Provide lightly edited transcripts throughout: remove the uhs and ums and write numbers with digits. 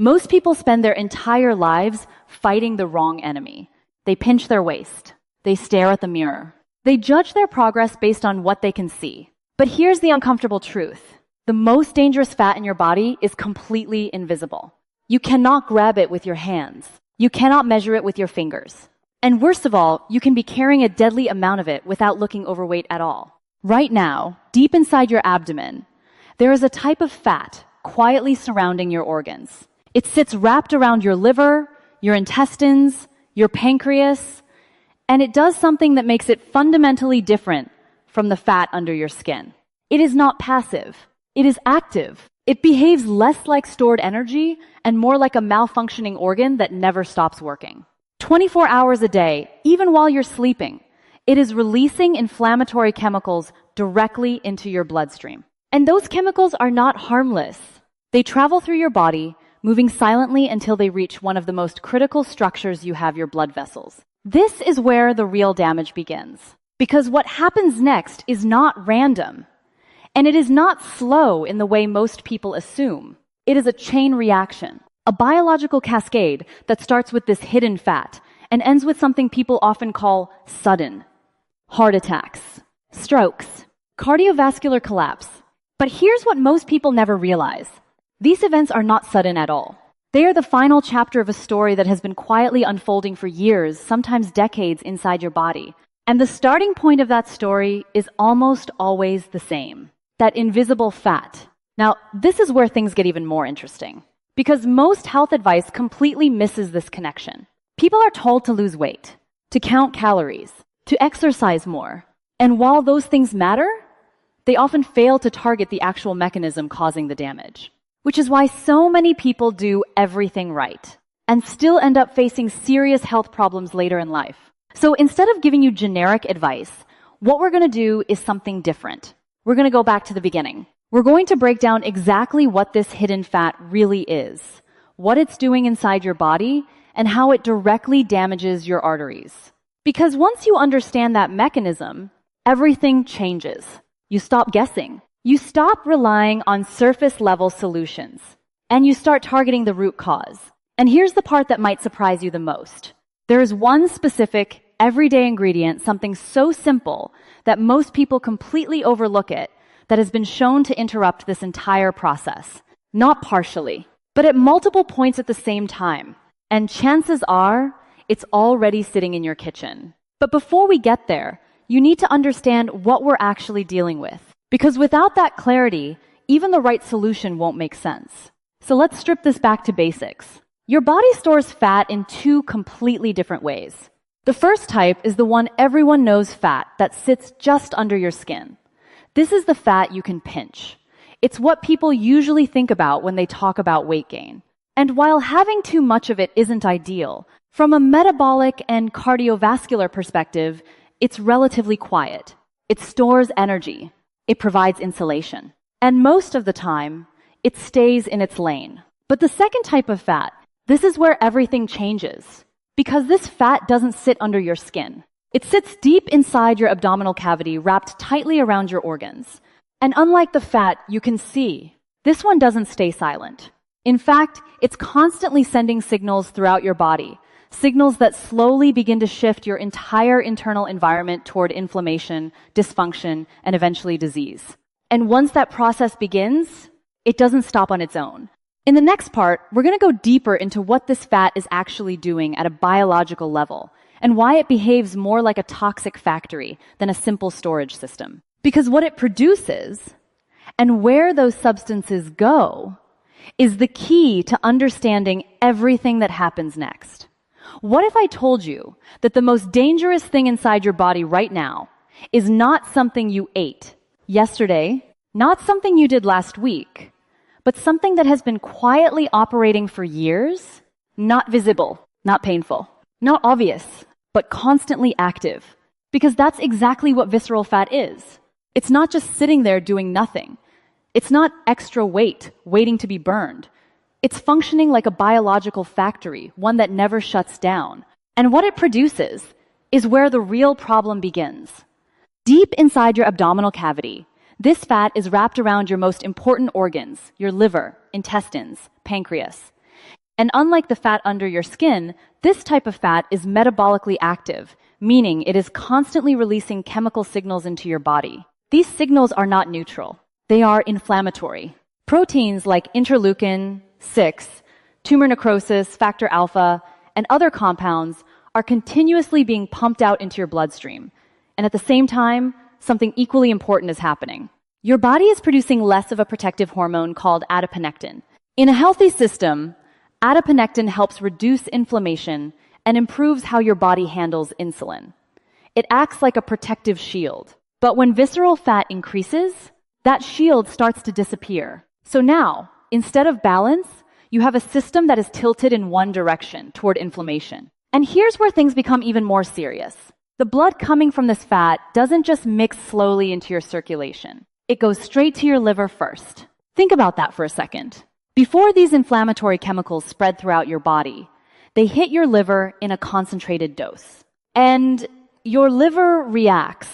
Most people spend their entire lives fighting the wrong enemy. They pinch their waist. They stare at the mirror. They judge their progress based on what they can see. But here's the uncomfortable truth. The most dangerous fat in your body is completely invisible. You cannot grab it with your hands. You cannot measure it with your fingers. And worst of all, you can be carrying a deadly amount of it without looking overweight at all. Right now, deep inside your abdomen, there is a type of fat quietly surrounding your organs. It sits wrapped around your liver, your intestines, your pancreas, and it does something that makes it fundamentally different from the fat under your skin. It is not passive. It is active. It behaves less like stored energy and more like a malfunctioning organ that never stops working. 24 hours a day, even while you're sleeping, it is releasing inflammatory chemicals directly into your bloodstream. And those chemicals are not harmless. They travel through your body, moving silently until they reach one of the most critical structures you have, your blood vessels. This is where the real damage begins. Because what happens next is not random. And it is not slow in the way most people assume. It is a chain reaction, a biological cascade that starts with this hidden fat and ends with something people often call sudden. Heart attacks, strokes, cardiovascular collapse. But here's what most people never realize. These events are not sudden at all. They are the final chapter of a story that has been quietly unfolding for years, sometimes decades, inside your body. And the starting point of that story is almost always the same. That invisible fat. Now, this is where things get even more interesting. Because most health advice completely misses this connection. People are told to lose weight, to count calories, to exercise more. And while those things matter, they often fail to target the actual mechanism causing the damage. Which is why so many people do everything right and still end up facing serious health problems later in life. So instead of giving you generic advice, what we're going to do is something different. We're going to go back to the beginning. We're going to break down exactly what this hidden fat really is, what it's doing inside your body, and how it directly damages your arteries. Because once you understand that mechanism, everything changes. You stop guessing. You stop relying on surface-level solutions, and you start targeting the root cause. And here's the part that might surprise you the most. There is one specific, everyday ingredient, something so simple that most people completely overlook it, that has been shown to interrupt this entire process. Not partially, but at multiple points at the same time. And chances are, it's already sitting in your kitchen. But before we get there, you need to understand what we're actually dealing with. Because without that clarity, even the right solution won't make sense. So let's strip this back to basics. Your body stores fat in two completely different ways. The first type is the one everyone knows, fat that sits just under your skin. This is the fat you can pinch. It's what people usually think about when they talk about weight gain. And while having too much of it isn't ideal, from a metabolic and cardiovascular perspective, it's relatively quiet. It stores energy. It provides insulation. And most of the time, it stays in its lane. But the second type of fat, this is where everything changes. Because this fat doesn't sit under your skin. It sits deep inside your abdominal cavity, wrapped tightly around your organs. And unlike the fat you can see, this one doesn't stay silent. In fact, it's constantly sending signals throughout your body, signals that slowly begin to shift your entire internal environment toward inflammation, dysfunction, and eventually disease. And once that process begins, it doesn't stop on its own. In the next part, we're going to go deeper into what this fat is actually doing at a biological level, and why it behaves more like a toxic factory than a simple storage system. Because what it produces, and where those substances go, is the key to understanding everything that happens next. What if I told you that the most dangerous thing inside your body right now is not something you ate yesterday, not something you did last week, but something that has been quietly operating for years, not visible, not painful, not obvious, but constantly active? Because that's exactly what visceral fat is. It's not just sitting there doing nothing. It's not extra weight waiting to be burned. It's functioning like a biological factory, one that never shuts down. And what it produces is where the real problem begins. Deep inside your abdominal cavity, this fat is wrapped around your most important organs, your liver, intestines, pancreas. And unlike the fat under your skin, this type of fat is metabolically active, meaning it is constantly releasing chemical signals into your body. These signals are not neutral. They are inflammatory. Proteins like interleukin, 6, tumor necrosis, factor alpha, and other compounds are continuously being pumped out into your bloodstream. And at the same time, something equally important is happening. Your body is producing less of a protective hormone called adiponectin. In a healthy system, adiponectin helps reduce inflammation and improves how your body handles insulin. It acts like a protective shield. But when visceral fat increases, that shield starts to disappear. So now, instead of balance, you have a system that is tilted in one direction, toward inflammation. And here's where things become even more serious. The blood coming from this fat doesn't just mix slowly into your circulation. It goes straight to your liver first. Think about that for a second. Before these inflammatory chemicals spread throughout your body, they hit your liver in a concentrated dose. And your liver reacts.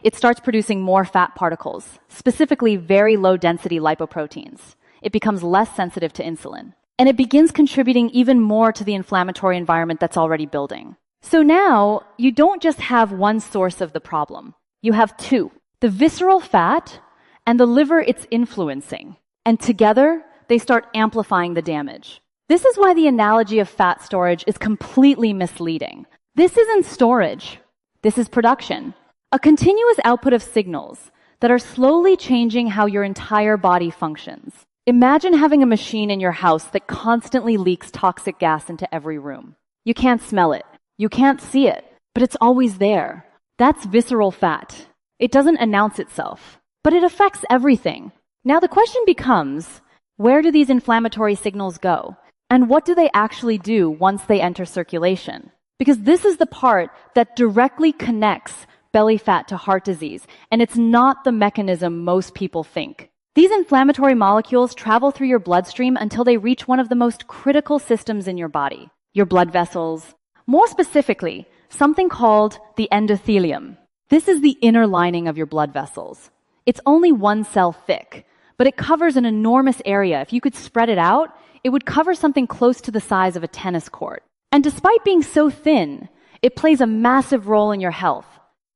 It starts producing more fat particles, specifically very low-density lipoproteins. It becomes less sensitive to insulin. And it begins contributing even more to the inflammatory environment that's already building. So now, you don't just have one source of the problem. You have two: the visceral fat and the liver it's influencing. And together, they start amplifying the damage. This is why the analogy of fat storage is completely misleading. This isn't storage. This is production. A continuous output of signals that are slowly changing how your entire body functions. Imagine having a machine in your house that constantly leaks toxic gas into every room. You can't smell it. You can't see it, but it's always there. That's visceral fat. It doesn't announce itself, but it affects everything. Now the question becomes, where do these inflammatory signals go? And what do they actually do once they enter circulation? Because this is the part that directly connects belly fat to heart disease, and it's not the mechanism most people think. These inflammatory molecules travel through your bloodstream until they reach one of the most critical systems in your body, your blood vessels. More specifically, something called the endothelium. This is the inner lining of your blood vessels. It's only one cell thick, but it covers an enormous area. If you could spread it out, it would cover something close to the size of a tennis court. And despite being so thin, it plays a massive role in your health.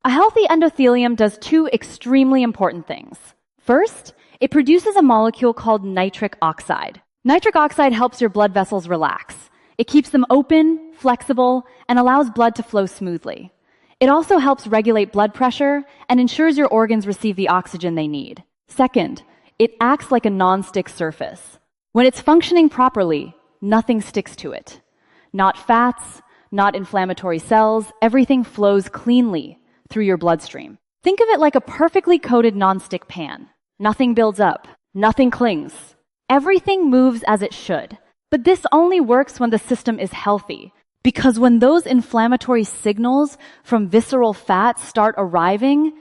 A healthy endothelium does two extremely important things. First, it produces a molecule called nitric oxide. Nitric oxide helps your blood vessels relax. It keeps them open, flexible, and allows blood to flow smoothly. It also helps regulate blood pressure and ensures your organs receive the oxygen they need. Second, it acts like a non-stick surface. When it's functioning properly, nothing sticks to it. Not fats, not inflammatory cells, everything flows cleanly through your bloodstream. Think of it like a perfectly coated non-stick pan. Nothing builds up, nothing clings. Everything moves as it should. But this only works when the system is healthy, because when those inflammatory signals from visceral fat start arriving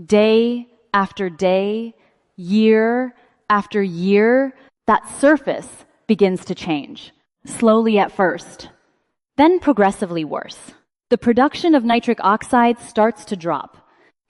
day after day, year after year, that surface begins to change, slowly at first, then progressively worse. The production of nitric oxide starts to drop.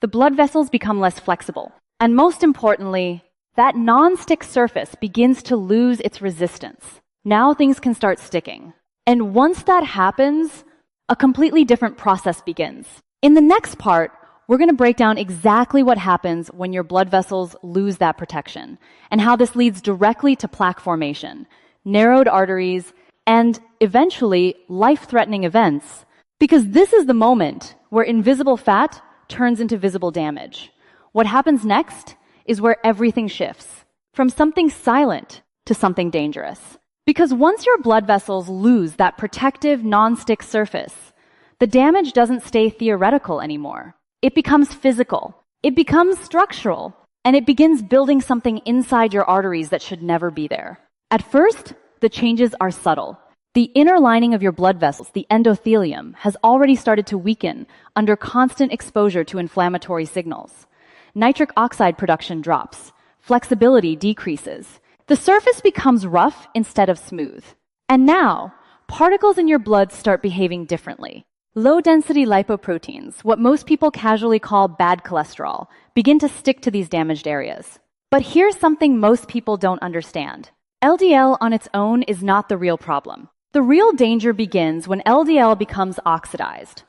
The blood vessels become less flexible. And most importantly, that non-stick surface begins to lose its resistance. Now things can start sticking. And once that happens, a completely different process begins. In the next part, we're going to break down exactly what happens when your blood vessels lose that protection and how this leads directly to plaque formation, narrowed arteries, and eventually life-threatening events. Because this is the moment where invisible fat turns into visible damage. What happens next is where everything shifts from something silent to something dangerous. Because once your blood vessels lose that protective non-stick surface, the damage doesn't stay theoretical anymore. It becomes physical. It becomes structural. And it begins building something inside your arteries that should never be there. At first, the changes are subtle. The inner lining of your blood vessels, the endothelium, has already started to weaken under constant exposure to inflammatory signals. Nitric oxide production drops. Flexibility decreases. The surface becomes rough instead of smooth. And now, particles in your blood start behaving differently. Low-density lipoproteins, what most people casually call bad cholesterol, begin to stick to these damaged areas. But here's something most people don't understand. LDL on its own is not the real problem. The real danger begins when LDL becomes oxidized.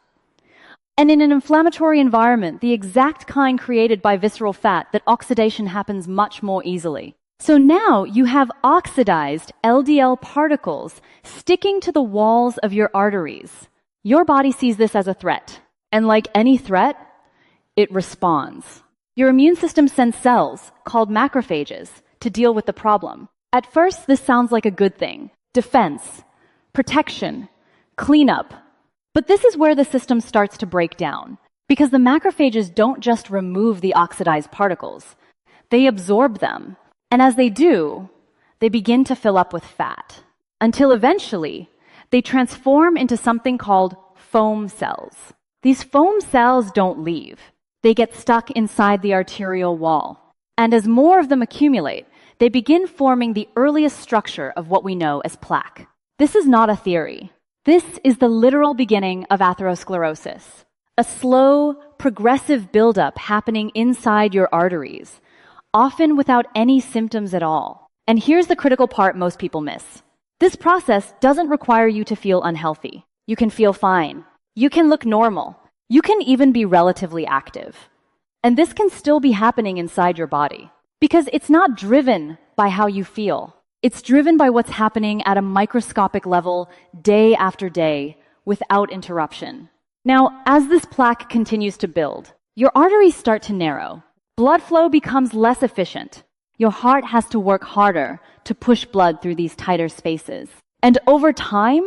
And in an inflammatory environment, the exact kind created by visceral fat, that oxidation happens much more easily. So now you have oxidized LDL particles sticking to the walls of your arteries. Your body sees this as a threat. And like any threat, it responds. Your immune system sends cells, called macrophages, to deal with the problem. At first, this sounds like a good thing. Defense, protection, cleanup. But this is where the system starts to break down, because the macrophages don't just remove the oxidized particles. They absorb them. And as they do, they begin to fill up with fat, until eventually they transform into something called foam cells. These foam cells don't leave. They get stuck inside the arterial wall. And as more of them accumulate, they begin forming the earliest structure of what we know as plaque. This is not a theory. This is the literal beginning of atherosclerosis, a slow, progressive buildup happening inside your arteries, often without any symptoms at all. And here's the critical part most people miss. This process doesn't require you to feel unhealthy. You can feel fine. You can look normal. You can even be relatively active. And this can still be happening inside your body, because it's not driven by how you feel. It's driven by what's happening at a microscopic level day after day without interruption. Now, as this plaque continues to build, your arteries start to narrow. Blood flow becomes less efficient. Your heart has to work harder to push blood through these tighter spaces. And over time,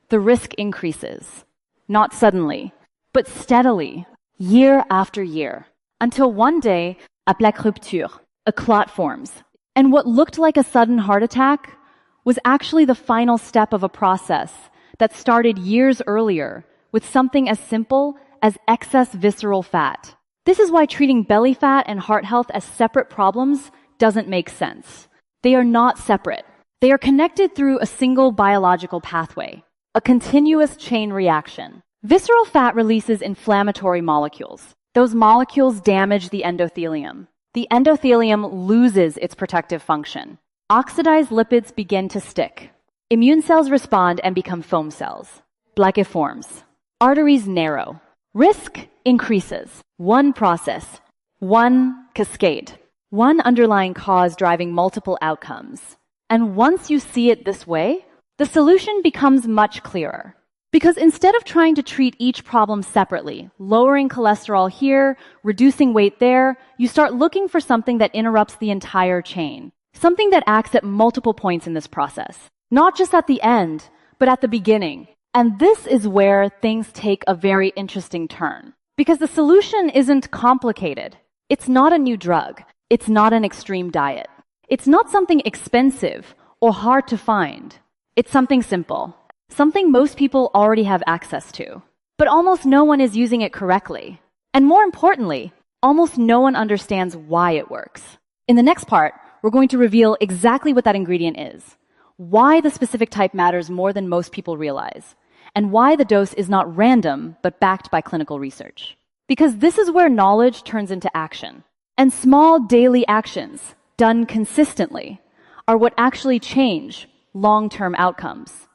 the risk increases. Not suddenly, but steadily, year after year, until one day, a plaque rupture, a clot forms. And what looked like a sudden heart attack was actually the final step of a process that started years earlier with something as simple as excess visceral fat. This is why treating belly fat and heart health as separate problems doesn't make sense. They are not separate. They are connected through a single biological pathway, a continuous chain reaction. Visceral fat releases inflammatory molecules. Those molecules damage the endothelium. The endothelium loses its protective function. Oxidized lipids begin to stick. Immune cells respond and become foam cells. Plaque forms. Arteries narrow. Risk increases. One process, one cascade, one underlying cause driving multiple outcomes. And once you see it this way, the solution becomes much clearer. Because instead of trying to treat each problem separately, lowering cholesterol here, reducing weight there, you start looking for something that interrupts the entire chain. Something that acts at multiple points in this process. Not just at the end, but at the beginning. And this is where things take a very interesting turn. Because the solution isn't complicated. It's not a new drug. It's not an extreme diet. It's not something expensive or hard to find. It's something simple. Something most people already have access to. But almost no one is using it correctly. And more importantly, almost no one understands why it works. In the next part, we're going to reveal exactly what that ingredient is, why the specific type matters more than most people realize, and why the dose is not random but backed by clinical research. Because this is where knowledge turns into action. And small daily actions, done consistently, are what actually change long-term outcomes.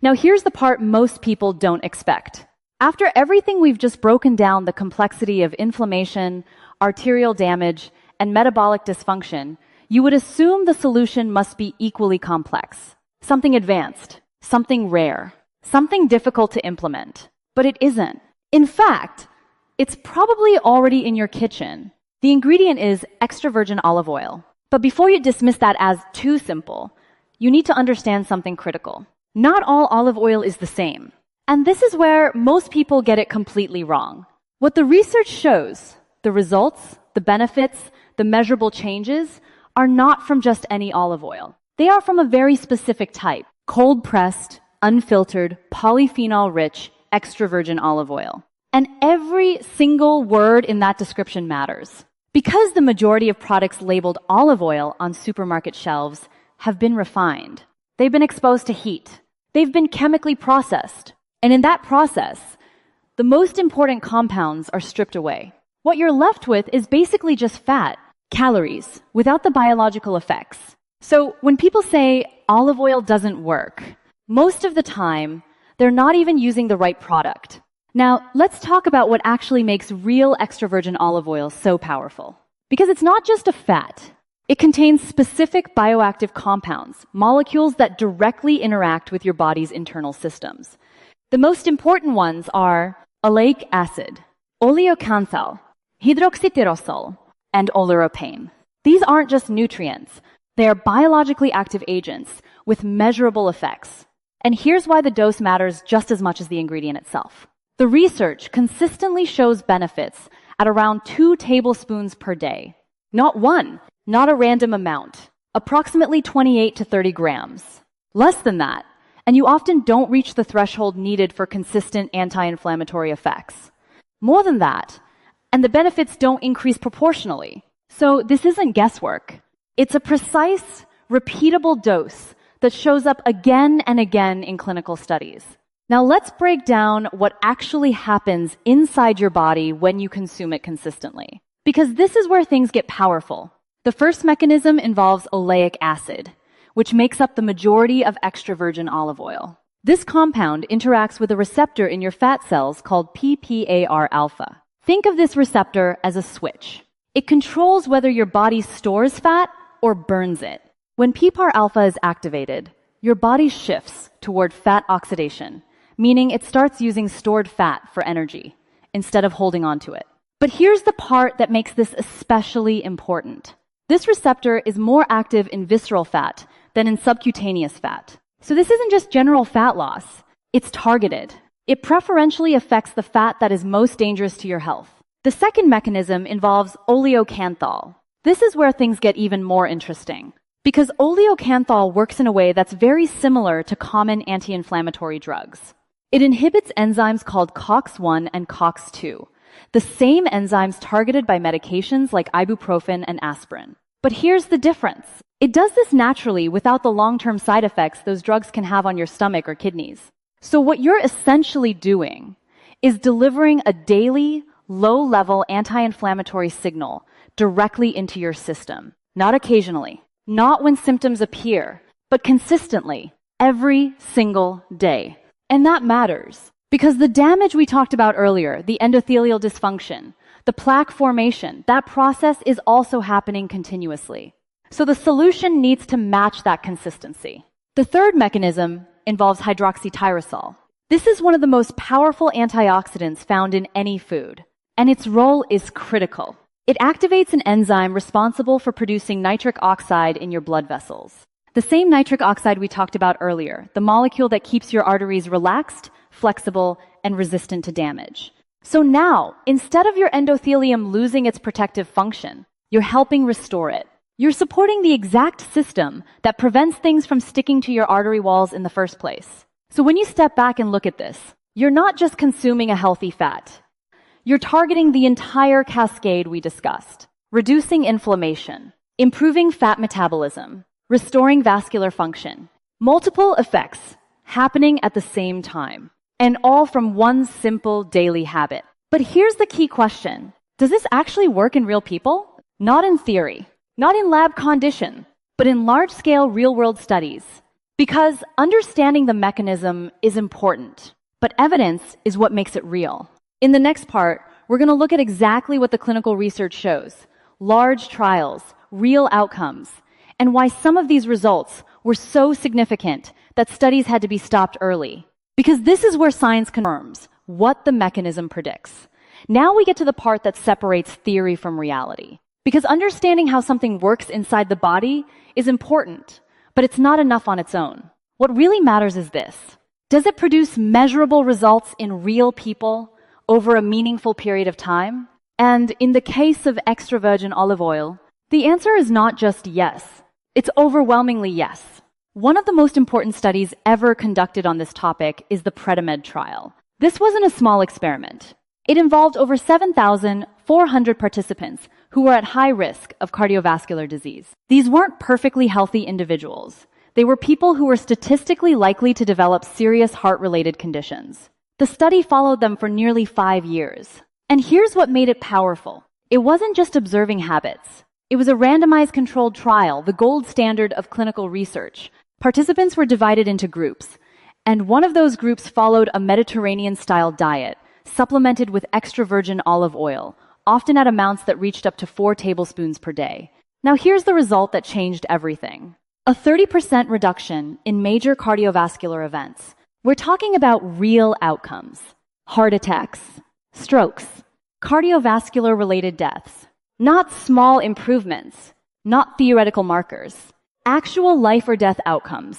Now here's the part most people don't expect. After everything we've just broken down the complexity of inflammation, arterial damage, and metabolic dysfunction, you would assume the solution must be equally complex. Something advanced, something rare, something difficult to implement. But it isn't. In fact, it's probably already in your kitchen. The ingredient is extra virgin olive oil. But before you dismiss that as too simple, you need to understand something critical. Not all olive oil is the same. And this is where most people get it completely wrong. What the research shows, the results, the benefits, the measurable changes, are not from just any olive oil. They are from a very specific type, cold-pressed, unfiltered, polyphenol-rich, extra virgin olive oil. And every single word in that description matters. Because the majority of products labeled olive oil on supermarket shelves have been refined. They've been exposed to heat. They've been chemically processed. And in that process, the most important compounds are stripped away. What you're left with is basically just fat, calories, without the biological effects. So when people say olive oil doesn't work, Most of the time, they're not even using the right product. Now, let's talk about what actually makes real extra virgin olive oil so powerful. Because it's not just a fat. It contains specific bioactive compounds, molecules that directly interact with your body's internal systems. The most important ones are oleic acid, oleocanthal, hydroxytyrosol, and oleuropein. These aren't just nutrients. They are biologically active agents with measurable effects. And here's why the dose matters just as much as the ingredient itself. The research consistently shows benefits at around 2 tablespoons per day. Not one, not a random amount. Approximately 28 to 30 grams. Less than that, and you often don't reach the threshold needed for consistent anti-inflammatory effects. More than that, and the benefits don't increase proportionally. So this isn't guesswork. It's a precise, repeatable dose that shows up again and again in clinical studies. Now let's break down what actually happens inside your body when you consume it consistently. Because this is where things get powerful. The first mechanism involves oleic acid, which makes up the majority of extra virgin olive oil. This compound interacts with a receptor in your fat cells called PPAR alpha. Think of this receptor as a switch. It controls whether your body stores fat or burns it. When PPAR alpha is activated, your body shifts toward fat oxidation, meaning it starts using stored fat for energy instead of holding on to it. But here's the part that makes this especially important. This receptor is more active in visceral fat than in subcutaneous fat. So this isn't just general fat loss. It's targeted. It preferentially affects the fat that is most dangerous to your health. The second mechanism involves oleocanthal. This is where things get even more interesting. Because oleocanthal works in a way that's very similar to common anti-inflammatory drugs. It inhibits enzymes called COX-1 and COX-2, the same enzymes targeted by medications like ibuprofen and aspirin. But here's the difference. It does this naturally without the long-term side effects those drugs can have on your stomach or kidneys. So what you're essentially doing is delivering a daily, low-level anti-inflammatory signal directly into your system. Not occasionally, not when symptoms appear, but consistently, every single day. And that matters because the damage we talked about earlier, the endothelial dysfunction, the plaque formation, that process is also happening continuously. So the solution needs to match that consistency. The third mechanism involves hydroxytyrosol. This is one of the most powerful antioxidants found in any food, and its role is critical. It activates an enzyme responsible for producing nitric oxide in your blood vessels. The same nitric oxide we talked about earlier, the molecule that keeps your arteries relaxed, flexible, and resistant to damage. So now, instead of your endothelium losing its protective function, you're helping restore it. You're supporting the exact system that prevents things from sticking to your artery walls in the first place. So when you step back and look at this, you're not just consuming a healthy fat. You're targeting the entire cascade we discussed, reducing inflammation, improving fat metabolism, restoring vascular function. Multiple effects happening at the same time, and all from one simple daily habit. But here's the key question. Does this actually work in real people? Not in theory, not in lab condition, but in large-scale real-world studies. Because understanding the mechanism is important, but evidence is what makes it real. In the next part, we're going to look at exactly what the clinical research shows, large trials, real outcomes, and why some of these results were so significant that studies had to be stopped early. Because this is where science confirms what the mechanism predicts. Now we get to the part that separates theory from reality. Because understanding how something works inside the body is important, but it's not enough on its own. What really matters is this. Does it produce measurable results in real people over a meaningful period of time? And in the case of extra virgin olive oil, the answer is not just yes. It's overwhelmingly yes. One of the most important studies ever conducted on this topic is the Preventive trial. This wasn't a small experiment. It involved over 7,400 participants who were at high risk of cardiovascular disease. These weren't perfectly healthy individuals. They were people who were statistically likely to develop serious heart-related conditions. The study followed them for nearly 5 years. And here's what made it powerful. It wasn't just observing habits. It was a randomized controlled trial, the gold standard of clinical research. Participants were divided into groups, And one of those groups followed a Mediterranean-style diet, supplemented with extra virgin olive oil, often at amounts that reached up to 4 tablespoons per day. Now here's the result that changed everything. A 30% reduction in major cardiovascular events. We're talking about real outcomes. Heart attacks, strokes, cardiovascular-related deaths. Not small improvements, not theoretical markers. Actual life or death outcomes.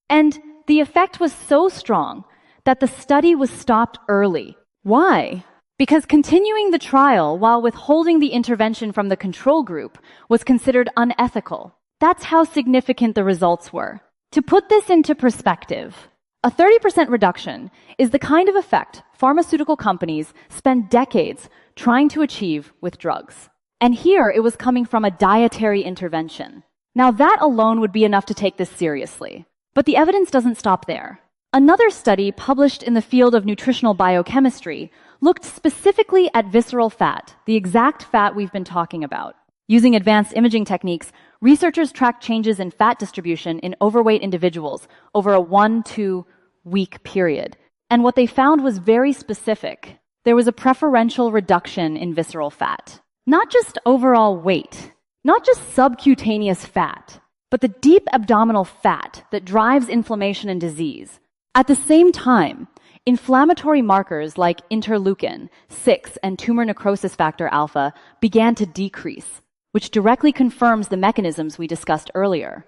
And the effect was so strong that the study was stopped early. Why? Because continuing the trial while withholding the intervention from the control group was considered unethical. That's how significant the results were. To put this into perspective, a 30% reduction is the kind of effect pharmaceutical companies spend decades trying to achieve with drugs. And here it was coming from a dietary intervention. Now that alone would be enough to take this seriously. But the evidence doesn't stop there. Another study published in the field of nutritional biochemistry looked specifically at visceral fat, the exact fat we've been talking about. Using advanced imaging techniques, researchers tracked changes in fat distribution in overweight individuals over a 1-2 week period. And what they found was very specific. There was a preferential reduction in visceral fat. Not just overall weight, not just subcutaneous fat, but the deep abdominal fat that drives inflammation and disease. At the same time, inflammatory markers like interleukin-6 and tumor necrosis factor alpha began to decrease, which directly confirms the mechanisms we discussed earlier.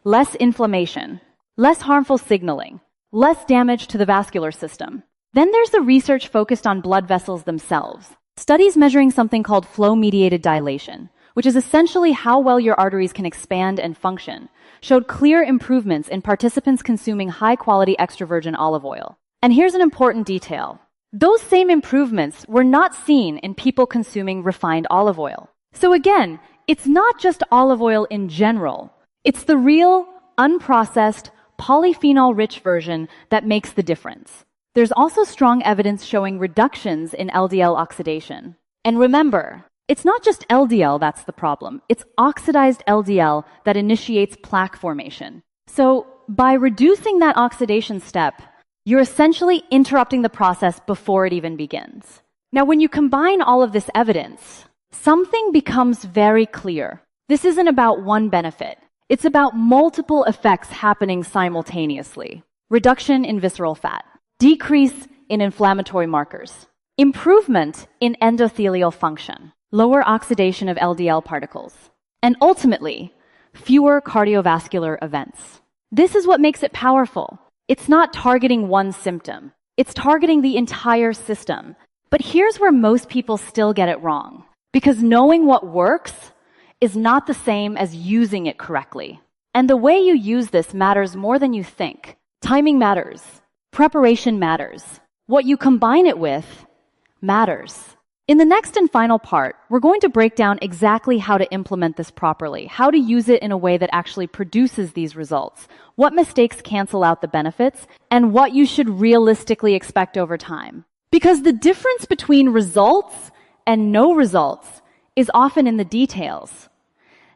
Less inflammation, less harmful signaling, less damage to the vascular system. Then there's the research focused on blood vessels themselves. Studies measuring something called flow-mediated dilation, which is essentially how well your arteries can expand and function, showed clear improvements in participants consuming high-quality extra virgin olive oil. And here's an important detail. Those same improvements were not seen in people consuming refined olive oil. So again, it's not just olive oil in general. It's the real, unprocessed, polyphenol-rich version that makes the difference. There's also strong evidence showing reductions in LDL oxidation. And remember, it's not just LDL that's the problem. It's oxidized LDL that initiates plaque formation. So by reducing that oxidation step, you're essentially interrupting the process before it even begins. Now, when you combine all of this evidence, something becomes very clear. This isn't about one benefit. It's about multiple effects happening simultaneously. Reduction in visceral fat, decrease in inflammatory markers, improvement in endothelial function, lower oxidation of LDL particles, and ultimately, fewer cardiovascular events. This is what makes it powerful. It's not targeting one symptom. It's targeting the entire system. But here's where most people still get it wrong. Because knowing what works is not the same as using it correctly. And the way you use this matters more than you think. Timing matters. Preparation matters. What you combine it with matters. In the next and final part, we're going to break down exactly how to implement this properly, how to use it in a way that actually produces these results, what mistakes cancel out the benefits, and what you should realistically expect over time. Because the difference between results and no results is often in the details.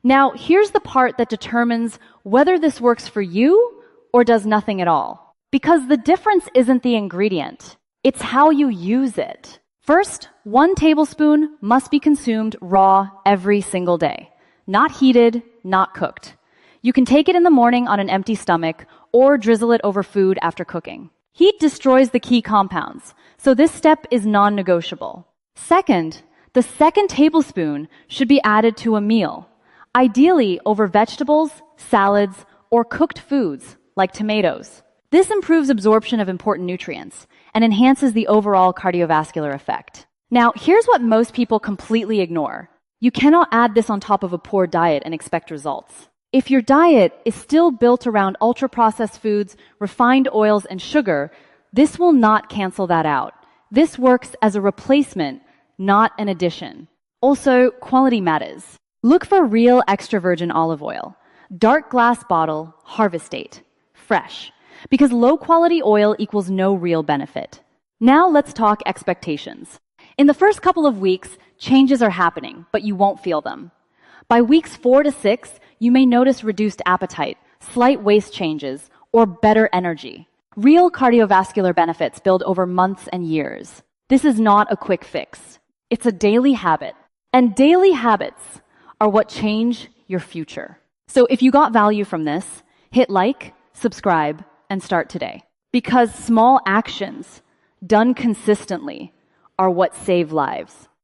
Now, here's the part that determines whether this works for you or does nothing at all. Because the difference isn't the ingredient, it's how you use it. First, 1 tablespoon must be consumed raw every single day. Not heated, not cooked. You can take it in the morning on an empty stomach or drizzle it over food after cooking. Heat destroys the key compounds, so this step is non-negotiable. Second, the second tablespoon should be added to a meal, ideally over vegetables, salads, or cooked foods like tomatoes. This improves absorption of important nutrients and enhances the overall cardiovascular effect. Now, here's what most people completely ignore. You cannot add this on top of a poor diet and expect results. If your diet is still built around ultra-processed foods, refined oils, and sugar, this will not cancel that out. This works as a replacement, not an addition. Also, quality matters. Look for real extra virgin olive oil. Dark glass bottle, harvest date, fresh. Because low-quality oil equals no real benefit. Now let's talk expectations. In the first couple of weeks, changes are happening, but you won't feel them. By weeks 4 to 6, you may notice reduced appetite, slight waist changes, or better energy. Real cardiovascular benefits build over months and years. This is not a quick fix. It's a daily habit. And daily habits are what change your future. So if you got value from this, hit like, subscribe, and start today. Because small actions done consistently are what save lives.